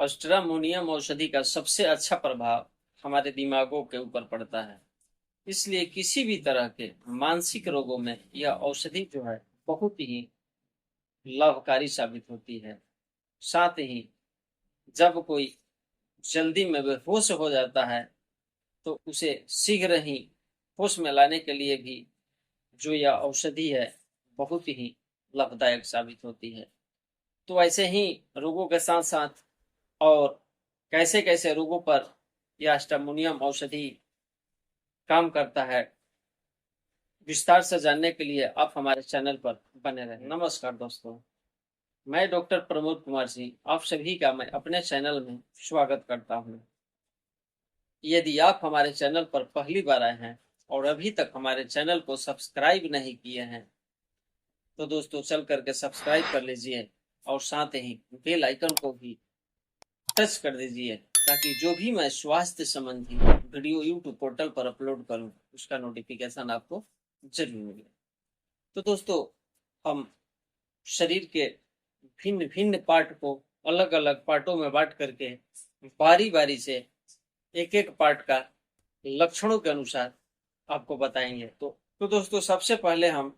ऑस्ट्रामोनियम औषधि का सबसे अच्छा प्रभाव हमारे दिमागों के ऊपर पड़ता है। इसलिए किसी भी तरह के मानसिक रोगों में यह औषधि जो है बहुत ही लाभकारी साबित होती है। साथ ही जब कोई जल्दी में बेहोश हो जाता है तो उसे शीघ्र ही होश में लाने के लिए भी जो यह औषधि है बहुत ही लाभदायक साबित होती है। तो ऐसे ही रोगों के साथ साथ और कैसे कैसे रोगों पर यह अष्टामोनियम औषधि काम करता है, विस्तार से जानने के लिए आप हमारे चैनल पर बने रहें। नमस्कार दोस्तों, मैं डॉक्टर प्रमोद कुमार सिंह आप सभी का मैं अपने चैनल में स्वागत करता हूँ। यदि आप हमारे चैनल पर पहली बार आए हैं और अभी तक हमारे चैनल को सब्सक्राइब नहीं किए हैं तो दोस्तों चल करके सब्सक्राइब कर लीजिए और साथ ही बेल आइकन को भी टच कर दीजिए ताकि जो भी मैं स्वास्थ्य संबंधी वीडियो यूट्यूब पोर्टल पर अपलोड करूं उसका नोटिफिकेशन आपको जरूर मिले। तो दोस्तों, हम शरीर के भिन्न भिन्न पार्ट को अलग अलग पार्टों में बांट करके बारी बारी से एक एक पार्ट का लक्षणों के अनुसार आपको बताएंगे। तो दोस्तों, सबसे पहले हम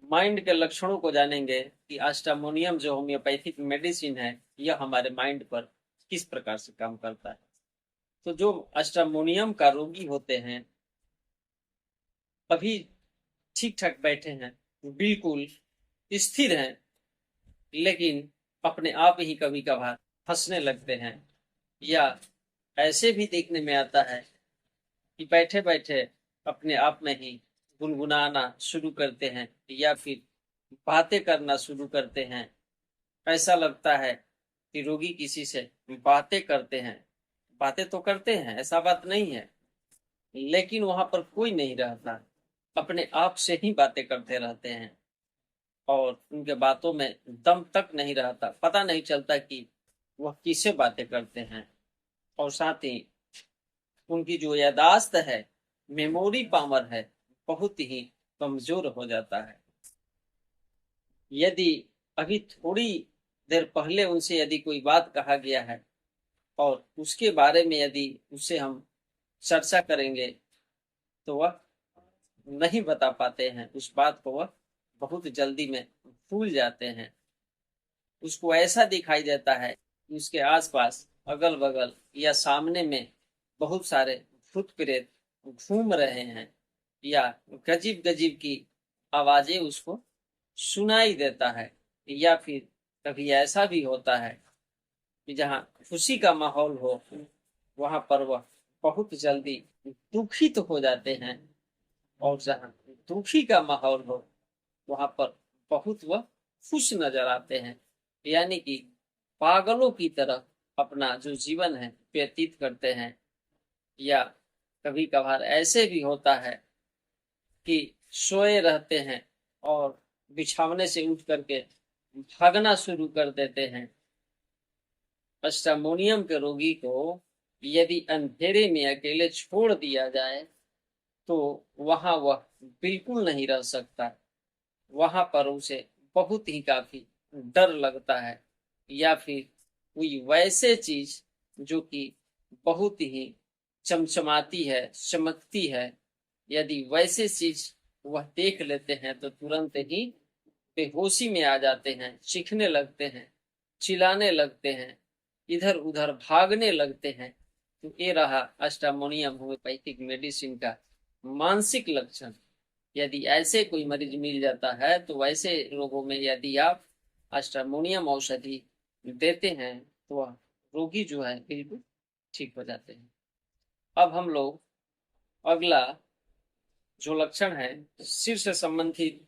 माइंड के लक्षणों को जानेंगे कि अष्टामोनियम जो होम्योपैथिक मेडिसिन है यह हमारे माइंड पर किस प्रकार से काम करता है। तो जो अष्टामोनियम का रोगी होते हैं अभी ठीक ठाक बैठे हैं, बिल्कुल स्थिर हैं, लेकिन अपने आप ही कभी कभार हंसने लगते हैं, या ऐसे भी देखने में आता है कि बैठे बैठे अपने आप में ही गुनगुनाना शुरू करते हैं या फिर बातें करना शुरू करते हैं। ऐसा लगता है कि रोगी किसी से बातें करते हैं, बातें तो करते हैं, ऐसा बात नहीं है, लेकिन वहां पर कोई नहीं रहता, अपने आप से ही बातें करते रहते हैं और उनके बातों में दम तक नहीं रहता, पता नहीं चलता कि वह किससे बातें करते हैं। और साथ ही उनकी जो यादाश्त है, मेमोरी पावर है, बहुत ही कमजोर हो जाता है। यदि अभी थोड़ी देर पहले उनसे यदि कोई बात कहा गया है और उसके बारे में यदि उससे हम चर्चा करेंगे तो वह नहीं बता पाते हैं उस बात को, वह बहुत जल्दी में भूल जाते हैं। उसको ऐसा दिखाई देता है कि उसके आसपास अगल बगल या सामने में बहुत सारे भूत प्रेत घूम रहे हैं, या गजीब गजीब की आवाजें उसको सुनाई देता है। या फिर कभी ऐसा भी होता है कि जहाँ खुशी का माहौल हो वहां पर वह बहुत जल्दी दुखित तो हो जाते हैं, और जहाँ दुखी का माहौल हो वहां पर बहुत वह खुश नजर आते हैं। यानी कि पागलों की तरह अपना जो जीवन है व्यतीत करते हैं। या कभी कभार ऐसे भी होता है कि सोए रहते हैं और बिछावने से उठ करके भागना शुरू कर देते हैं। अष्टामोनियम के रोगी को यदि अंधेरे में अकेले छोड़ दिया जाए तो वहां वह बिल्कुल नहीं रह सकता, वहां पर उसे बहुत ही काफी डर लगता है। या फिर कोई वैसे चीज जो कि बहुत ही चमचमाती है, चमकती है, यदि वैसे चीज वह देख लेते हैं तो तुरंत ही बेहोशी में आ जाते हैं, चीखने लगते हैं, चिल्लाने लगते हैं, इधर उधर भागने लगते हैं। तो ये रहा अष्टामोनियम होम्योपैथिक मेडिसिन का मानसिक लक्षण। यदि ऐसे कोई मरीज मिल जाता है तो वैसे रोगों में यदि आप अष्टामोनियम औषधि देते हैं तो वह रोगी जो है बिल्कुल ठीक हो जाते हैं। अब हम लोग अगला जो लक्षण है सिर से संबंधित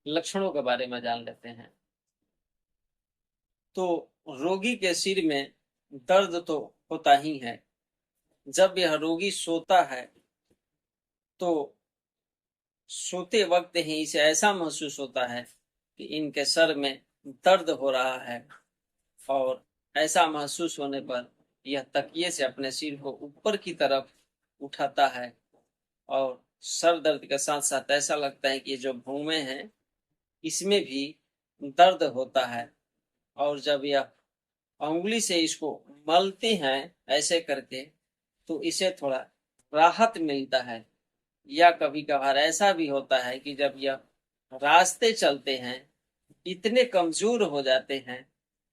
लक्षणों के बारे में जान लेते हैं। तो रोगी के सिर में दर्द तो होता ही है। जब यह रोगी सोता है तो सोते वक्त ही इसे ऐसा महसूस होता है कि इनके सर में दर्द हो रहा है, और ऐसा महसूस होने पर यह तकिए से अपने सिर को ऊपर की तरफ उठाता है और सर दर्द के साथ साथ ऐसा लगता है कि ये जो भौहें हैं इसमें भी दर्द होता है। और जब यह उंगली से इसको मलते हैं ऐसे करके, तो इसे थोड़ा राहत मिलता है। या कभी कभार ऐसा भी होता है कि जब यह रास्ते चलते हैं, इतने कमजोर हो जाते हैं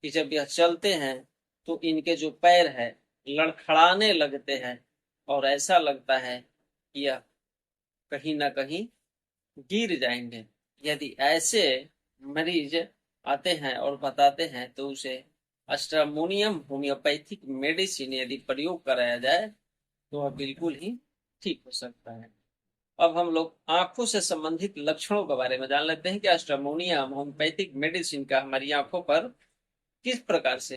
कि जब यह चलते हैं तो इनके जो पैर है लड़खड़ाने लगते हैं, और ऐसा लगता है कि यह कहीं ना कहीं गिर जाएंगे। यदि ऐसे मरीज आते हैं और बताते हैं तो उसे अष्टामोनियम होम्योपैथिक मेडिसिन यदि प्रयोग कराया जाए तो वह बिल्कुल ही ठीक हो सकता है। अब हम लोग आंखों से संबंधित लक्षणों के बारे में जान लेते हैं कि अष्टामोनियम होम्योपैथिक मेडिसिन का हमारी आंखों पर किस प्रकार से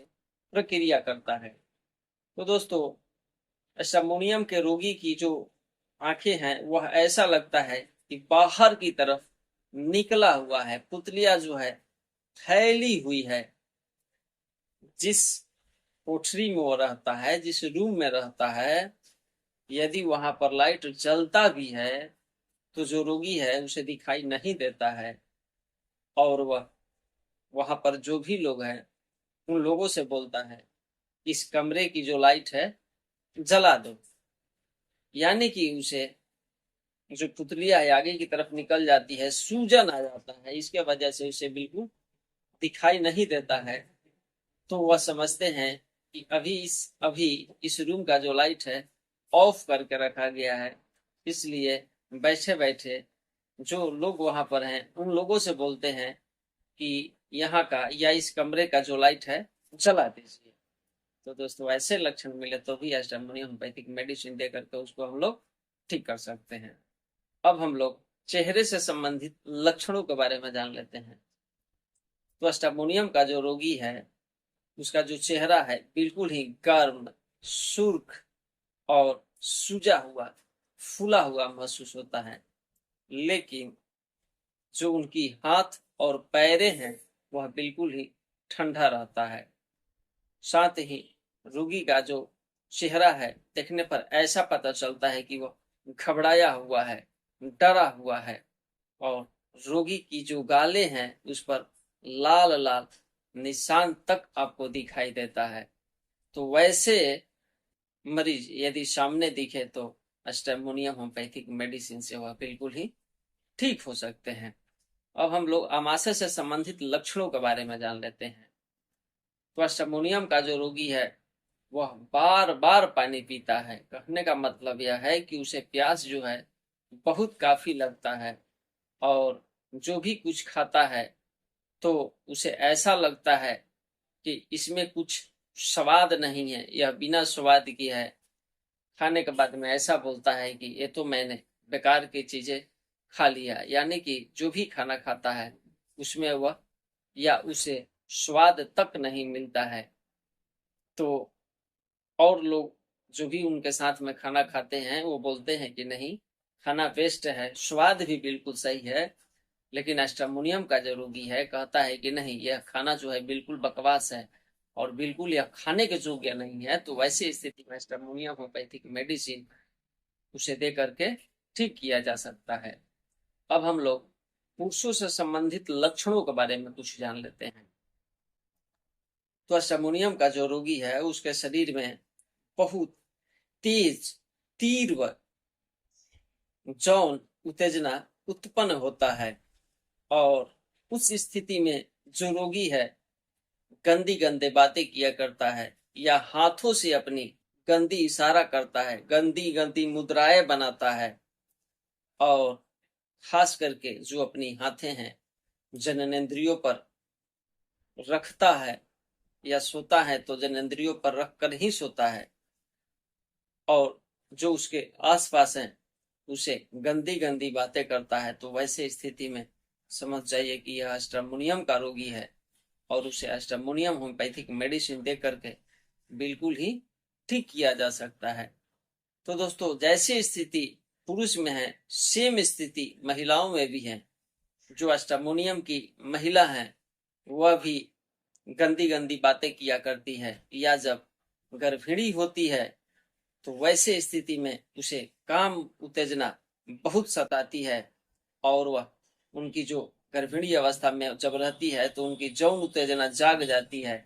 प्रक्रिया करता है। तो दोस्तों, अष्टामोनियम के रोगी की जो आंखें हैं वह ऐसा लगता है कि बाहर की तरफ निकला हुआ है, पुतलिया जो है फैली हुई है। जिस कोठरी में वो रहता है, जिस रूम में रहता है, यदि वहां पर लाइट जलता भी है तो जो रोगी है उसे दिखाई नहीं देता है, और वह वहां पर जो भी लोग हैं उन लोगों से बोलता है इस कमरे की जो लाइट है जला दो। यानी कि उसे जो पुतलिया है आगे की तरफ निकल जाती है, सूजन आ जाता है, इसके वजह से उसे बिल्कुल दिखाई नहीं देता है। तो वह समझते हैं कि अभी इस रूम का जो लाइट है ऑफ करके रखा गया है, इसलिए बैठे बैठे जो लोग वहां पर हैं उन लोगों से बोलते हैं कि यहाँ का या इस कमरे का जो लाइट है जला दीजिए। तो दोस्तों, ऐसे लक्षण मिले तो भी अष्टामोनियम होम्योपैथिक मेडिसिन दे करके उसको हम लोग ठीक कर सकते हैं। अब हम लोग चेहरे से संबंधित लक्षणों के बारे में जान लेते हैं। तो अष्टामोनियम का जो रोगी है उसका जो चेहरा है बिल्कुल ही गर्म, सुर्ख और सूजा हुआ, फूला हुआ महसूस होता है। लेकिन जो उनकी हाथ और पैरें हैं वह बिल्कुल ही ठंडा रहता है। साथ ही रोगी का जो चेहरा है देखने पर ऐसा पता चलता है कि वह घबराया हुआ है, डरा हुआ है, और रोगी की जो गालें हैं उस पर लाल लाल निशान तक आपको दिखाई देता है। तो वैसे मरीज यदि सामने दिखे तो अष्टामोनियम होम्योपैथिक मेडिसिन से वह बिल्कुल ही ठीक हो सकते हैं। अब हम लोग आमाशय से संबंधित लक्षणों के बारे में जान लेते हैं। तो अष्टामोनियम का जो रोगी है वह बार बार पानी पीता है। कहने का मतलब यह है कि उसे प्यास जो है बहुत काफी लगता है, और जो भी कुछ खाता है तो उसे ऐसा लगता है कि इसमें कुछ स्वाद नहीं है, यह बिना स्वाद की है। खाने के बाद में ऐसा बोलता है कि ये तो मैंने बेकार की चीजें खा लिया। यानी कि जो भी खाना खाता है उसमें वह या उसे स्वाद तक नहीं मिलता है। तो और लोग जो भी उनके साथ में खाना खाते हैं वो बोलते हैं कि नहीं, खाना बेस्ट है, स्वाद भी बिल्कुल सही है। लेकिन अष्टामोनियम का जो रोगी है कहता है कि नहीं, यह खाना जो है बिल्कुल बकवास है और बिल्कुल यह खाने के योग्य नहीं है। तो वैसी स्थिति में अष्टामोनियम होम्योपैथिक मेडिसिन उसे दे करके ठीक किया जा सकता है। अब हम लोग पुरुषों से संबंधित लक्षणों के बारे में कुछ जान लेते हैं। तो अष्टामोनियम का जो रोगी है उसके शरीर में बहुत तेज, तीव्र यौन उत्तेजना उत्पन्न होता है, और उस स्थिति में जो रोगी है गंदी गंदे बातें किया करता है, या हाथों से अपनी गंदी इशारा करता है, गंदी गंदी मुद्राएं बनाता है, और खास करके जो अपनी हाथें हैं जननेंद्रियों पर रखता है या सोता है तो जननेंद्रियों पर रख कर ही सोता है, और जो उसके आसपास हैं उसे गंदी गंदी बातें करता है। तो वैसे स्थिति में समझ जाइए कि यह अष्टामोनियम का रोगी है, और उसे अष्टामोनियम होम्योपैथिक मेडिसिन दे करके बिल्कुल ही ठीक किया जा सकता है। तो दोस्तों, जैसी स्थिति पुरुष में है सेम स्थिति महिलाओं में भी है। जो अष्टामोनियम की महिला है वह भी गंदी गंदी बातें किया करती है, या जब गर्भिणी होती है तो वैसे स्थिति में उसे काम उत्तेजना बहुत सताती है, और वह उनकी जो गर्भिणी अवस्था में जब रहती है तो उनकी यौन उत्तेजना जाग जाती है,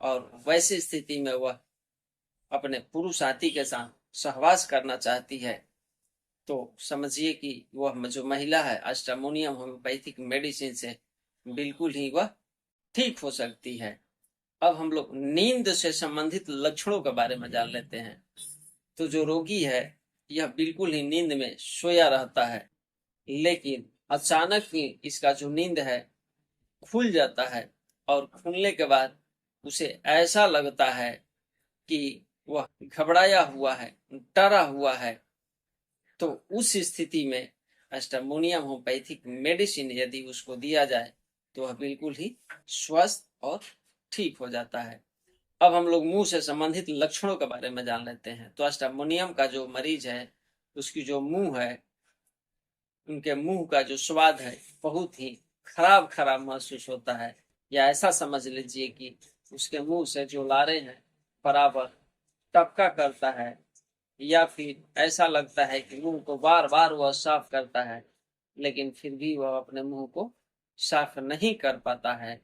और वैसी स्थिति में वह अपने पुरुष साथी के साथ सहवास करना चाहती है, तो समझिए कि वह जो महिला है अष्टामोनियम होम्योपैथिक मेडिसिन से बिल्कुल ही वह ठीक हो सकती है। अब हम लोग नींद से संबंधित लक्षणों के बारे में जान लेते हैं। तो जो रोगी है यह बिल्कुल ही नींद में सोया रहता है, लेकिन अचानक ही इसका जो नींद है खुल जाता है और खुलने के बाद उसे ऐसा लगता है कि वह घबराया हुआ है, डरा हुआ है। तो उस स्थिति में अष्टामोनियम होम्योपैथिक मेडिसिन यदि उसको दिया जाए तो वह बिल्कुल ही स्वस्थ और ठीक हो जाता है। अब हम लोग मुंह से संबंधित लक्षणों के बारे में जान लेते हैं। तो अष्टामोनियम का जो मरीज है उसकी जो मुंह है, उनके मुंह का जो स्वाद है बहुत ही खराब खराब महसूस होता है, या ऐसा समझ लीजिए कि उसके मुंह से जो लारे हैं बराबर टपका करता है, या फिर ऐसा लगता है कि मुंह को बार बार वह साफ करता है लेकिन फिर भी वह अपने मुंह को साफ नहीं कर पाता है।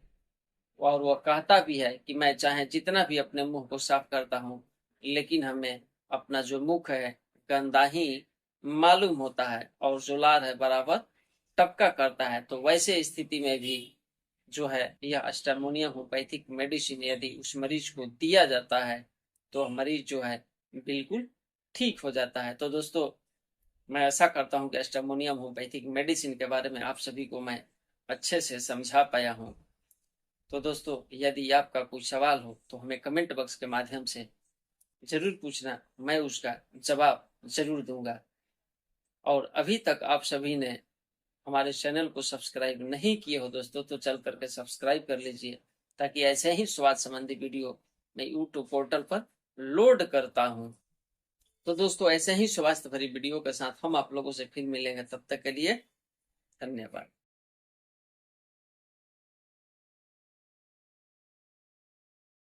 और वह कहता भी है कि मैं चाहे जितना भी अपने मुंह को साफ करता हूँ लेकिन हमें अपना जो मुख है गंदा ही मालूम होता है और जो लार है बराबर टपका करता है। तो वैसे स्थिति में भी जो है यह अष्टामोनियम होम्योपैथिक मेडिसिन यदि उस मरीज को दिया जाता है तो मरीज जो है बिल्कुल ठीक हो जाता है। तो दोस्तों, मैं ऐसा करता हूँ कि अष्टामोनियम होम्योपैथिक मेडिसिन के बारे में आप सभी को मैं अच्छे से समझा पाया हूँ। तो दोस्तों, यदि आपका कोई सवाल हो तो हमें कमेंट बॉक्स के माध्यम से जरूर पूछना, मैं उसका जवाब जरूर दूंगा। और अभी तक आप सभी ने हमारे चैनल को सब्सक्राइब नहीं किए हो दोस्तों तो चल करके सब्सक्राइब कर लीजिए, ताकि ऐसे ही स्वास्थ्य संबंधी वीडियो मैं यूट्यूब पोर्टल पर लोड करता हूं। तो दोस्तों, ऐसे ही स्वास्थ्य भरी वीडियो के साथ हम आप लोगों से फिर मिलेंगे। तब तक के लिए धन्यवाद।